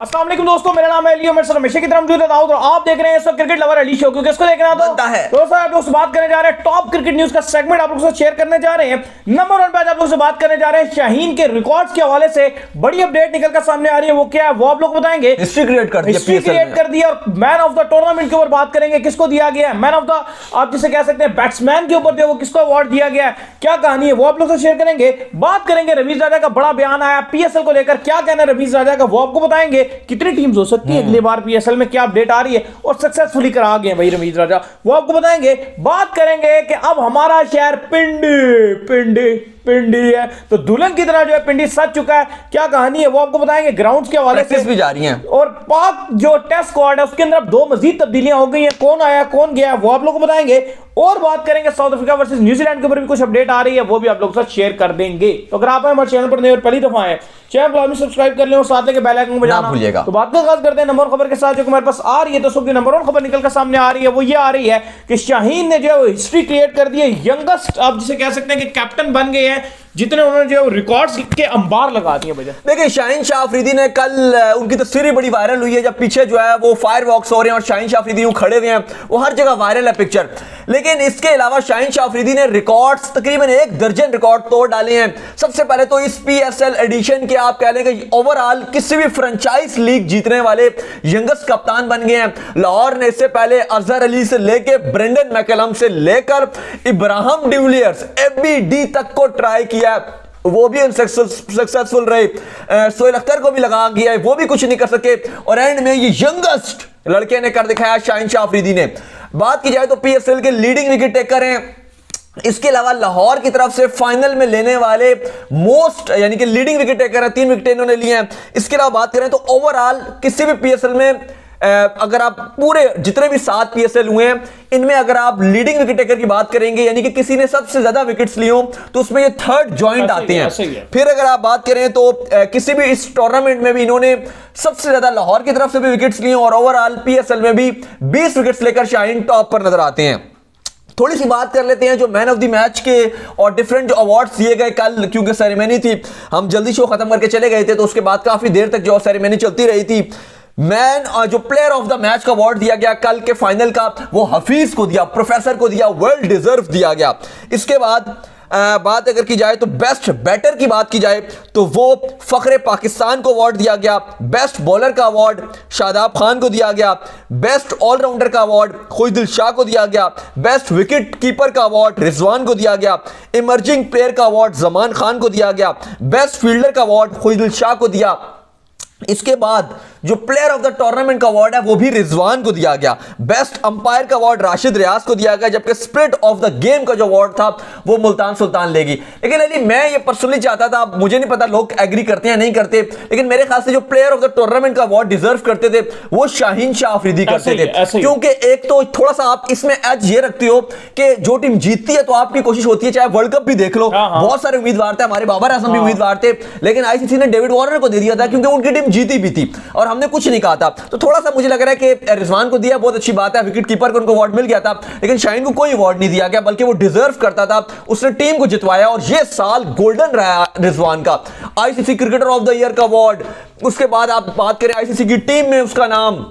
अस्सलाम वालेकुम दोस्तों, मेरा नाम है अली उमर सर, हमेशा की तरह मौजूद है दाऊद और आप देख रहे हैं इस वक्त क्रिकेट लवर अली शो। क्योंकि इसको देखना बनता है। दोस्तों आप लोग से बात करने जा रहे हैं टॉप क्रिकेट न्यूज का सेगमेंट आप लोगों से शेयर करने जा रहे हैं। नंबर 1 पे आज आप लोग से बात करने जा रहे हैं शाहीन के रिकॉर्ड्स के हवाले से बड़ी अपडेट निकल कर सामने आ रही है। वो क्या है वो आप लोग बताएंगे। हिस्ट्री क्रिएट कर दिया और मैन ऑफ द टूर्नामेंट के ऊपर बात करेंगे, किसको दिया गया है मैन ऑफ द, आप जिसे कह सकते हैं बैट्समैन के ऊपर जो वो किसको अवार्ड दिया गया है, क्या कहानी है वो आप लोग से शेयर करेंगे। बात करेंगे रवीज राजा का बड़ा बयान आया पीएसएल को लेकर, क्या कहना है रवीज राजा का वो आपको बताएंगे। कितनी टीम्स हो सकती है अगली बार पीएसएल में, क्या अपडेट आ रही है और सक्सेसफुली करा गए भाई रवीज राजा, वो आपको बताएंगे। बात करेंगे कि अब हमारा शहर पिंडी पिंडी पिंडी है तो दुल्हन की तरह जो है पिंडी सज चुका है, क्या कहानी है वो आपको बताएंगे। ग्राउंड्स के हवाले से भी जा रही हैं और पाक जो टेस्ट स्क्वाड है उसके अंदर अब 2 मजीद तब्दीलियां हो गई हैं, कौन आया कौन गया वो आप लोगों को बताएंगे। और बात करेंगे साउथ अफ्रीका वर्सेस न्यूजीलैंड के ऊपर भी कुछ अपडेट आ रही है, वो भी आप लोग के साथ शेयर कर देंगे। तो अगर आप हमारे चैनल पर नए और पहली दफा आए चैनल को सब्सक्राइब कर लें और साथ लेके बेल आइकन को बजाना भूलिएगा। तो बात का आगाज करते हैं नंबर 1 खबर के साथ जो हमारे पास आ रही है। तो सबकी नंबर 1 खबर निकल कर सामने आ रही है, वो ये आ रही है कि शाहीन ने जो है हिस्ट्री क्रिएट कर दी है। यंगेस्ट आप जिसे कह सकते हैं कि कैप्टन बन गए हैं, जितने उन्होंने जो रिकॉर्ड्स के अंबार लगा दिए। देखिए शाहीन शाह अफरीदी ने कल उनकी तस्वीरें बड़ी वायरल हुई है, जब पीछे जो है वो फायर वॉक्स हो रहे हैं और शाहीन शाह अफरीदी यूं खड़े हुए हैं, वो हर जगह वायरल है पिक्चर। लेकिन इसके अलावा शाहीन शाह अफरीदी ने रिकॉर्ड्स तकरीबन 1 दर्जन रिकॉर्ड तोड़ डाले हैं। सबसे पहले तो इस पीएसएल एडिशन के आप कह लें कि ओवरऑल किसी भी फ्रेंचाइज लीग जीतने वाले यंगेस्ट कप्तान बन गए हैं। लाहौर ने इससे पहले अजहर अली से लेकर ब्रेंडन मैकलम से लेकर इब्राहिम डिविलियर्स एबीडी तक को ट्राई किया है, वो भी सक्सेसफुल रहे। सोहेल अख्तर को भी लगा गया है, वो भी कुछ नहीं कर सके। और एंड में ये यंगेस्ट लड़के ने कर दिखाया शाहीन शाह अफरीदी ने। बात की जाए तो पीएसएल के लीडिंग विकेट टेकर हैं। इसके अलावा लाहौर की तरफ से फाइनल में लेने वाले मोस्ट यानी कि लीडिंग विकेट टेकर है, 3 विकेट इन्होंने लिए हैं। इसके अलावा बात करें तो ओवरऑल किसी भी पीएसएल में अगर आप पूरे जितने भी 7 पीएसएल हुए हैं इनमें अगर आप लीडिंग विकेट टेकर की बात करेंगे यानी कि किसी ने सबसे ज्यादा विकेट्स लिए हो तो उसमें ये 3rd जॉइंट आते हैं। फिर अगर आप बात करें तो किसी भी इस टूर्नामेंट में भी इन्होंने सबसे ज्यादा लाहौर की तरफ से भी विकेट्स लिए और ओवरऑल पीएसएल में भी 20 विकेट्स लेकर शाहीन टॉप पर नजर आते हैं। थोड़ी सी बात कर लेते हैं जो मैन ऑफ द मैच के और डिफरेंट जो अवार्ड्स दिए गए कल, क्योंकि सेरेमनी थी, हम जल्दी शो खत्म करके चले गए थे तो उसके बाद काफी देर तक जो सेरेमनी चलती रही थी। मैन जो प्लेयर ऑफ द मैच का अवार्ड दिया गया कल के फाइनल का, वो हफीज को दिया, प्रोफेसर को दिया, वेल डिजर्व दिया गया। इसके बाद बात अगर की जाए तो बेस्ट बैटर की बात की जाए तो वो फखरे पाकिस्तान को अवार्ड दिया गया। बेस्ट बॉलर का अवार्ड शादाब खान को दिया गया। बेस्ट ऑलराउंडर का अवार्ड खुशदिल शाह को दिया गया। बेस्ट विकेट कीपर का अवार्ड रिजवान को दिया गया। इमर्जिंग प्लेयर का अवार्ड जमान खान को दिया गया। बेस्ट फील्डर का अवार्ड खुशदिल शाह को दिया। इसके बाद जो प्लेयर ऑफ द टूर्नामेंट का अवार्ड है वो भी रिजवान को दिया गया। बेस्ट अंपायर का अवार्ड राशिद रियाज को दिया गया, जबकि स्पिरिट ऑफ द गेम का जो अवार्ड था वो मुल्तान सुल्तान लेगी। लेकिन अली मैं ये पर्सनली चाहता था, मुझे नहीं पता लोग एग्री करते हैं नहीं करते, लेकिन मेरे ख्याल से जो प्लेयर ऑफ द टूर्नामेंट का अवार्ड डिजर्व करते थे वो शाहीन शाह अफरीदी करते थे। क्योंकि एक तो थोड़ा सा आप इसमें एज ये रखते हो कि जो टीम जीतती है तो आपकी कोशिश होती है, चाहे वर्ल्ड कप भी देख लो, बहुत सारे उम्मीदवार थे, हमारे बाबर आजम भी उम्मीदवार थे, लेकिन आईसीसी ने डेविड वार्नर को दे दिया था क्योंकि उनकी टीम जीती भी थी और हमने कुछ नहीं कहा था। तो थोड़ा सा मुझे लग रहा है कि रिजवान को दिया, बहुत अच्छी बात है, विकेट कीपर को उनको अवार्ड मिल गया था, लेकिन शाहीन को कोई अवार्ड नहीं दिया गया, बल्कि वो डिजर्व करता था, उसने टीम को जितवाया और ये साल गोल्डन रहा रिजवान का। ICC cricketer of the year का अवार्ड, उसके बाद आप बात करें आईसीसी की टीम में उसका नाम,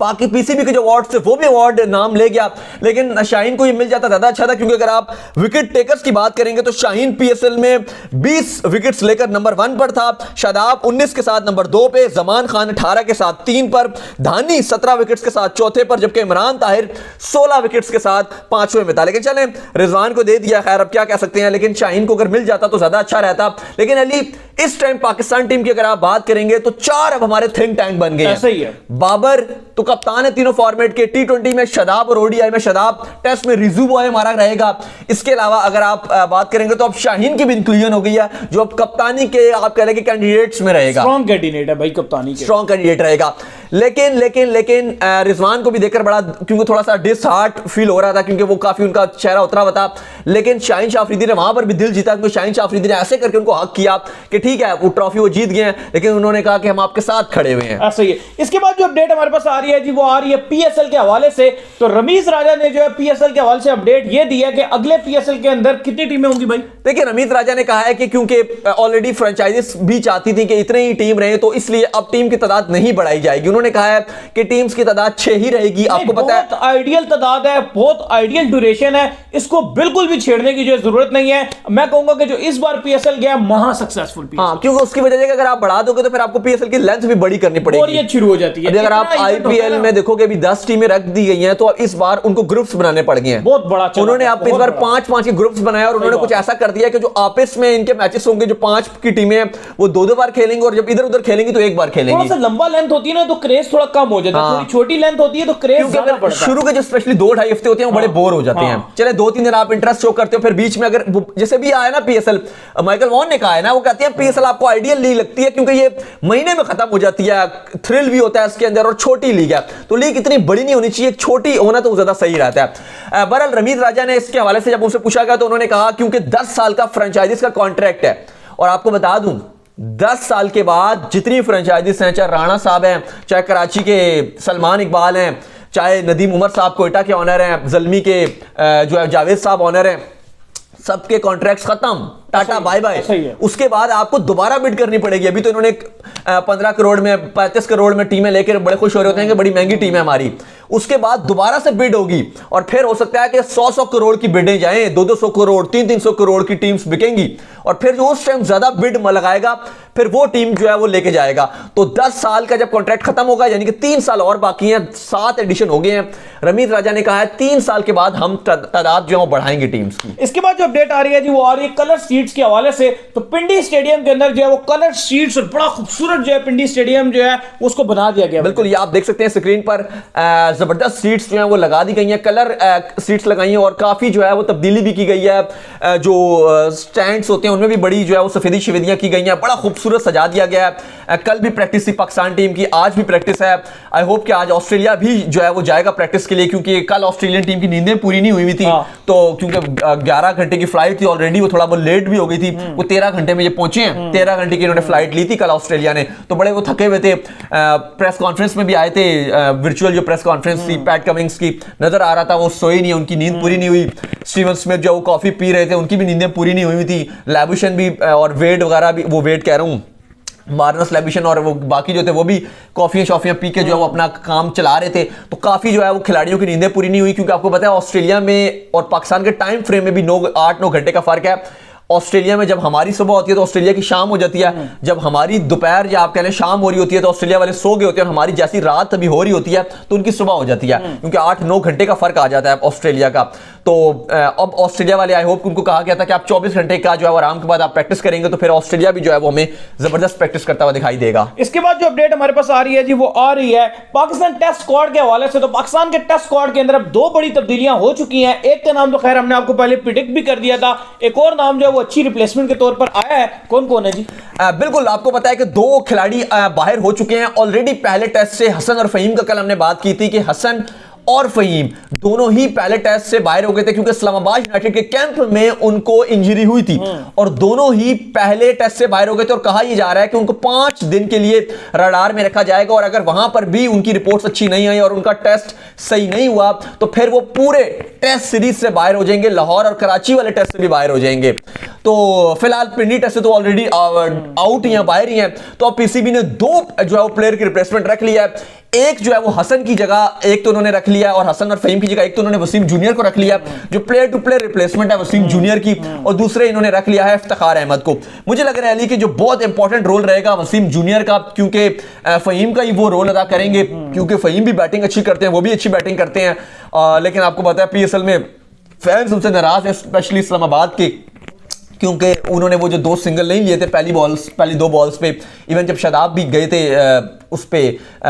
बाकी पीसीबी के जो अवार्ड थे वो भी अवार्ड नाम ले गया, लेकिन शाहीन को ये मिल जाता ज्यादा अच्छा था। क्योंकि अगर आप विकेट टेकर्स की बात करेंगे तो शाहीन पीएसएल में 20 विकेट्स लेकर नंबर 1 पर था, शादाब 19 के साथ नंबर 2 पे, जमान खान 18 के साथ 3 पर, धानी 17 विकेट्स के साथ चौथे पर, जबकि इमरान ताहिर 16 विकेट्स के साथ 5वें में था। लेकिन चलें रिजवान को दे दिया, खैर अब क्या कह सकते हैं, लेकिन शाहीन को अगर मिल जाता तो ज्यादा अच्छा रहता। लेकिन अली इस टाइम पाकिस्तान टीम की अगर आप बात करेंगे तो 4 अब हमारे थिंक टैंक बन गए हैं। बाबर तो कप्तान है तीनों फॉर्मेट के, टी20 में शादाब और ओडीआई में शादाब, टेस्ट में रिजू बॉय हमारा रहेगा। इसके अलावा अगर आप बात करेंगे तो अब शाहीन की भी इंक्लूजन हो गई है, जो अब कप्तानी के आप कह रहे हैं कैंडिडेट्स में रहेगा। स्ट्रॉन्ग कैंडिडेट है भाई, कप्तानी के स्ट्रॉन्ग कैंडिडेट रहेगा। लेकिन लेकिन लेकिन रिजवान को भी देखकर बड़ा, क्योंकि थोड़ा सा डिसहार्ट फील हो रहा था, क्योंकि वो काफी उनका चेहरा उतरा हुआ था। लेकिन शाहीन शाह अफरीदी ने वहां पर भी दिल जीता, क्योंकि शाहीन शाह अफरीदी ने ऐसे करके उनको हक किया कि ठीक है वो ट्रॉफी वो जीत गए हैं, लेकिन उन्होंने कहा कि हम आपके साथ खड़े हुए हैं। ऐसा ही है। इसके बाद जो अपडेट हमारे पास आ रही है जी, वो आ रही है पीएसएल के हवाले से। तो रमीज राजा ने जो है पीएसएल के हवाले से अपडेट ये दी है कि अगले पीएसएल के अंदर कितनी टीमें होंगी भाई। देखिए रमीज राजा ने कहा है कि क्योंकि ऑलरेडी फ्रेंचाइजीज भी चाहती थी कि इतने ही टीम रहे, तो इसलिए अब टीम की तादाद नहीं बढ़ाई जाएगी। उन्होंने कहा है कि टीम्स की तादाद 6 ही रहेगी। आपको पता है बहुत आइडियल तादाद है, बहुत आइडियल ड्यूरेशन है, इसको बिल्कुल भी छेड़ने की जो जरूरत नहीं है। मैं कहूंगा कि जो इस बार पीएसएल गया महा सक्सेसफुल पीएसएल। हाँ, क्योंकि उसकी वजह से अगर आप बढ़ा दोगे तो फिर आपको पीएसएल की लेंथ भी बड़ी करनी पड़ेगी और ये शुरू हो जाती है। अभी अगर आप आईपीएल में देखोगे अभी 10 टीमें रख दी गई हैं, तो अब इस बार उनको ग्रुप्स बनाने पड़ गए हैं। बहुत बड़ा उन्होंने अब इस बार 5-5 के ग्रुप्स बनाए और उन्होंने कुछ ऐसा कर दिया कि जो आपस में इनके मैचेस होंगे, जो 5 की टीमें हैं वो 2-2 बार खेलेंगी, और जब इधर उधर खेलेंगी तो एक बार खेलेंगी। थोड़ा सा लंबा लेंथ होती है ना तो क्रेज थोड़ा कम हो जाता है, थोड़ी छोटी लेंथ होती है तो क्रेज ज्यादा बढ़ता है। शुरू के जो स्पेशली 2-2.5 हफ्ते होते हैं वो बड़े बोर हो जाते हैं। चले 2-3 दिन आप इंटरेस्ट शो करते हो, फिर बीच में अगर जैसे भी आया ना पीएसएल, माइकल वॉन ने कहा है ना, वो कहते हैं पीएसएल आपको आइडियल लीग लगती है क्योंकि ये महीने में खत्म हो जाती है, थ्रिल भी होता है इसके अंदर, और छोटी लीग है तो लीग इतनी बड़ी नहीं होनी चाहिए, छोटी होना तो ज्यादा सही रहता है। बहरहाल रमीज राजा ने इसके हवाले से जब उनसे पूछा गया तो उन्होंने कहा क्योंकि 10 साल का फ्रेंचाइजीज का कॉन्ट्रैक्ट है, और आपको बता दूं 10 साल के बाद जितनी फ्रेंचाइजीज हैं, चाहे राणा साहब हैं, चाहे कराची के सलमान इकबाल हैं, चाहे नदीम उमर साहब कोयटा के ऑनर हैं, जल्मी के जो है जावेद साहब ऑनर हैं, सबके कॉन्ट्रैक्ट्स खत्म, टाटा बाय बाय। उसके बाद आपको दोबारा बिड करनी पड़ेगी। अभी तो इन्होंने 15 करोड़ में 35 करोड़ में टीमें लेकर बड़े खुश हो रहे होते हैं कि बड़ी महंगी टीम है हमारी। उसके बाद दोबारा से बिड होगी और फिर हो सकता है कि 100-100 करोड़ की बिडें जाएं, 200-200 करोड़ 300-300 करोड़ की टीम्स बिकेंगी, और फिर जो उस टाइम ज्यादा बिड लगाएगा फिर वो टीम जो है वो लेके जाएगा। तो 10 साल का जब कॉन्ट्रैक्ट खत्म होगा, यानी कि 3 साल और बाकी हैं, 7 एडिशन हो गए हैं। रमीज राजा ने कहा है 3 साल के बाद हम तादाद जो है बढ़ाएंगे टीम्स की। इसके बाद जो अपडेट आ रही है जी, वो आ रही है कलर शीट्स के हवाले से। तो पिंडी स्टेडियम के अंदर जो है वो कलर शीट्स और बड़ा खूबसूरत जो है पिंडी स्टेडियम जो है उसको बना दिया गया। बिल्कुल, ये आप देख सकते हैं स्क्रीन पर, जबरदस्त सीट्स जो है वो लगा दी गई हैं, कलर सीट्स लगाई हैं, और काफी जो है वो तब्दीली भी की गई है। जो स्टैंड्स होते हैं उनमें भी बड़ी जो है वो सफेदी शफेदियां की गई हैं, बड़ा खूबसूरत सजा दिया गया है। कल भी प्रैक्टिस थी पाकिस्तान टीम की, आज भी प्रैक्टिस है। आई होप कि आज ऑस्ट्रेलिया भी जो है वो जाएगा प्रैक्टिस के लिए, क्योंकि कल ऑस्ट्रेलियन टीम की नींदें पूरी नहीं हुई थी। तो क्योंकि 11 घंटे की फ्लाइट थी ऑलरेडी, वो थोड़ा बहुत लेट भी हो गई थी, वो 13 घंटे में ये पहुंचे हैं। 13 घंटे की इन्होंने फ्लाइट ली थी कल ऑस्ट्रेलिया ने, तो बड़े वो थके हुए थे। प्रेस कॉन्फ्रेंस में भी आए थे, वर्चुअल जो प्रेस कॉन्फ्रेंस थी पैट कमिंग्स की, नजर आ रहा था वो सोए नहीं, उनकी नींद पूरी नहीं हुई। स्टीवन स्मिथ जो वो कॉफी पी रहे थे, उनकी भी नींदें पूरी नहीं हुई थी। लैबुशन भी और वेड वगैरह भी, वो वेड कह रहा हूँ मार्नस लैबिशन और वो बाकी जो थे वो भी कॉफियां शॉफियां पी के जो है वो अपना काम चला रहे थे। तो काफी जो है वो खिलाड़ियों की नींदें पूरी नहीं हुई, क्योंकि आपको पता है ऑस्ट्रेलिया में और पाकिस्तान के टाइम फ्रेम में भी 8-9 घंटे का फर्क है। ऑस्ट्रेलिया में जब हमारी सुबह होती है तो ऑस्ट्रेलिया की शाम हो जाती है, जब हमारी दोपहर या आप कह लें शाम हो रही होती है तो ऑस्ट्रेलिया वाले सो गए होते हैं, और हमारी जैसी रात अभी हो रही होती है तो उनकी सुबह हो जाती है, क्योंकि 8-9 घंटे का फर्क आ जाता है ऑस्ट्रेलिया का। तो अब ऑस्ट्रेलिया वाले आई होप उनको कहा गया था कि आप 24 घंटे का जो है आराम के बाद आप प्रैक्टिस करेंगे, तो फिर ऑस्ट्रेलिया भी जो है वो हमें जबरदस्त प्रैक्टिस करता हुआ दिखाई देगा। इसके बाद जो अपडेट हमारे पास आ रही है जी, वो आ रही है पाकिस्तान टेस्ट स्क्वाड के हवाले से। तो पाकिस्तान के टेस्ट स्क्वाड के अंदर अब 2 बड़ी तब्दीलियां हो चुकी हैं। एक का नाम तो खैर हमने आपको पहले प्रिडिक्ट भी कर दिया था, एक और नाम जो है वो अच्छी रिप्लेसमेंट के तौर पर आया है। कौन कौन है जी? बिल्कुल, आपको पता है कि 2 खिलाड़ी बाहर हो चुके हैं ऑलरेडी पहले टेस्ट से। हसन और फहीम का कल हमने बात की थी कि हसन और फहीम दोनों ही पहले टेस्ट से बाहर हो गए थे, क्योंकि इस्लामाबाद यूनाइटेड के कैंप में उनको इंजरी हुई थी, और दोनों ही पहले टेस्ट से बाहर हो गए थे। और कहा यह जा रहा है कि उनको 5 दिन के लिए रडार में रखा जाएगा, और अगर वहां पर भी उनकी रिपोर्ट्स अच्छी नहीं आई और उनका टेस्ट सही नहीं हुआ तो फिर वो पूरे टेस्ट सीरीज से बाहर हो जाएंगे, लाहौर और कराची वाले टेस्ट से भी बाहर हो जाएंगे। तो फिलहाल पिंडी टेस्ट से तो ऑलरेडी आउट ही हैं, बाहर ही हैं। तो अब पीसीबी ने 2 जो है वो प्लेयर की रिप्लेसमेंट रख लिया है। एक जो है वो हसन की जगह एक तो उन्होंने रख लिया, और हसन और फहीम की जगह एक तो उन्होंने वसीम जूनियर को रख लिया, जो प्लेयर टू प्लेयर रिप्लेसमेंट है वसीम जूनियर की, और दूसरे इन्होंने रख लिया है इफ्तिखार अहमद को। मुझे लग रहा है अली कि जो बहुत इंपॉर्टेंट रोल रहेगा वसीम जूनियर का, क्योंकि फहीम का ही वो रोल अदा करेंगे, क्योंकि फहीम भी बैटिंग अच्छी करते हैं, वो भी अच्छी बैटिंग करते हैं। लेकिन आपको पता है पीएसएल में फैंस उनसे नाराज है, स्पेशली इस्लामाबाद के, क्योंकि उन्होंने वो जो 2 सिंगल नहीं लिए थे पहली 2 बॉल्स पे। इवन जब शादाब भी गए थे उस पे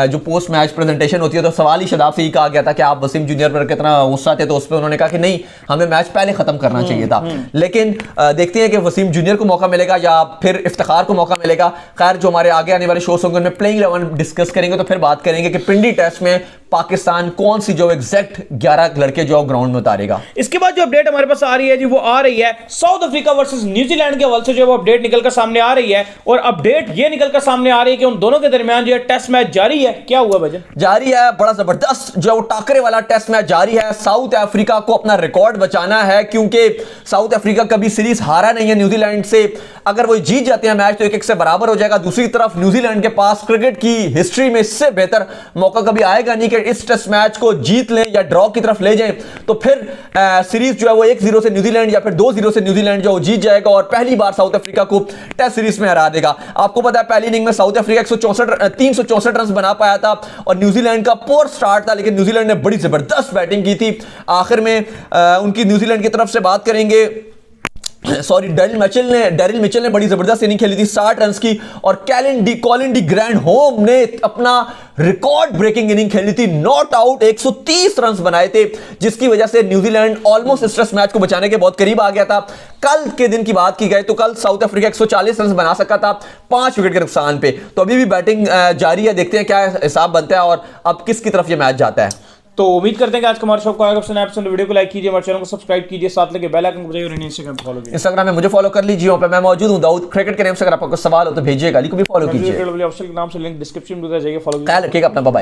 जो पोस्ट मैच प्रेजेंटेशन होती है तो सवाल ही शादाब से ही कहा गया था कि आप वसीम जूनियर पर कितना गुस्सा थे, तो उस पर उन्होंने कहा कि नहीं, हमें मैच पहले खत्म करना चाहिए था। लेकिन देखते हैं कि वसीम जूनियर को मौका मिलेगा या फिर इफ्तिखार को मौका मिलेगा। खैर, जो हमारे आगे आने वाले शोज होंगे उनमें प्लेइंग 11 डिस्कस करेंगे, तो फिर बात करेंगे कि पिंडी टेस्ट में पाकिस्तान कौन सी जो एग्जैक्ट 11 लड़के जो ग्राउंड में उतारेगा। इसके बाद जो अपडेट हमारे पास आ रही है जी, वो आ रही है साउथ अफ्रीका वर्सेस न्यूजीलैंड के हवाले से जो वो अपडेट निकलकर सामने आ रही है। और अपडेट ये निकलकर सामने आ रही है कि उन दोनों के दरमियान जो टेस्ट मैच जारी है। क्या हुआ भजन? जारी है, बड़ा जबरदस्त जो टाकरे वाला टेस्ट मैच जारी है। साउथ अफ्रीका को अपना रिकॉर्ड बचाना है, क्योंकि साउथ अफ्रीका कभी सीरीज हारा नहीं है न्यूजीलैंड से। अगर वो जीत जाते हैं मैच तो 1-1 से बराबर हो जाएगा। दूसरी तरफ न्यूजीलैंड के पास क्रिकेट की हिस्ट्री में इससे बेहतर मौका कभी आएगा नहीं कि इस टेस्ट मैच को जीत लें या ड्रॉ की तरफ ले जाएं, तो फिर सीरीज जो है वो 1-0 से न्यूजीलैंड या फिर 2-0 से न्यूजीलैंड जो जीत जाएगा और पहली बार साउथ अफ्रीका को टेस्ट सीरीज में हरा देगा। आपको पता है पहली इनिंग में साउथ अफ्रीका 364 रन बना पाया था और न्यूजीलैंड का पोर स्टार्ट था, लेकिन न्यूजीलैंड ने बड़ी जबरदस्त बैटिंग की थी। आखिर में उनकी न्यूजीलैंड की तरफ से बात करेंगे, सॉरी, डेरिल मिचेल ने बड़ी जबरदस्त इनिंग खेली थी 60 रन की, और कॉलिन डी ग्रैंड होम ने अपना रिकॉर्ड ब्रेकिंग इनिंग खेली थी, नॉट आउट 130 रन बनाए थे, जिसकी वजह से न्यूजीलैंड ऑलमोस्ट इस टेस्ट मैच को बचाने के बहुत करीब आ गया था। कल के दिन की बात की जाए तो कल साउथ अफ्रीका 140 रन बना सका था 5 विकेट के नुकसान पे। तो अभी भी बैटिंग जारी है, देखते हैं क्या हिसाब बनता है और अब किसकी तरफ ये मैच जाता है। तो उम्मीद करते हैं कि आज का हमारा शो को आएगा पसंद, वीडियो को लाइक कीजिए, हमारे चैनल को सब्सक्राइब कीजिए, साथ लेके बेल आइकन को बजाइए और इंस्टाग्राम पे फॉलो कीजिए। इंस्टाग्राम में मुझे फॉलो कर लीजिए, वहां पे मैं मौजूद हूं दाऊद क्रिकेट के नाम से। अगर आपको सवाल हो तो भेजिएगा, अली को भी फॉलो कीजिए। ऑफिशियल नाम से लिंक डिस्क्रिप्शन में दिया जाएगा, फॉलो कीजिए। ख्याल रखिएगा अपना, बाय।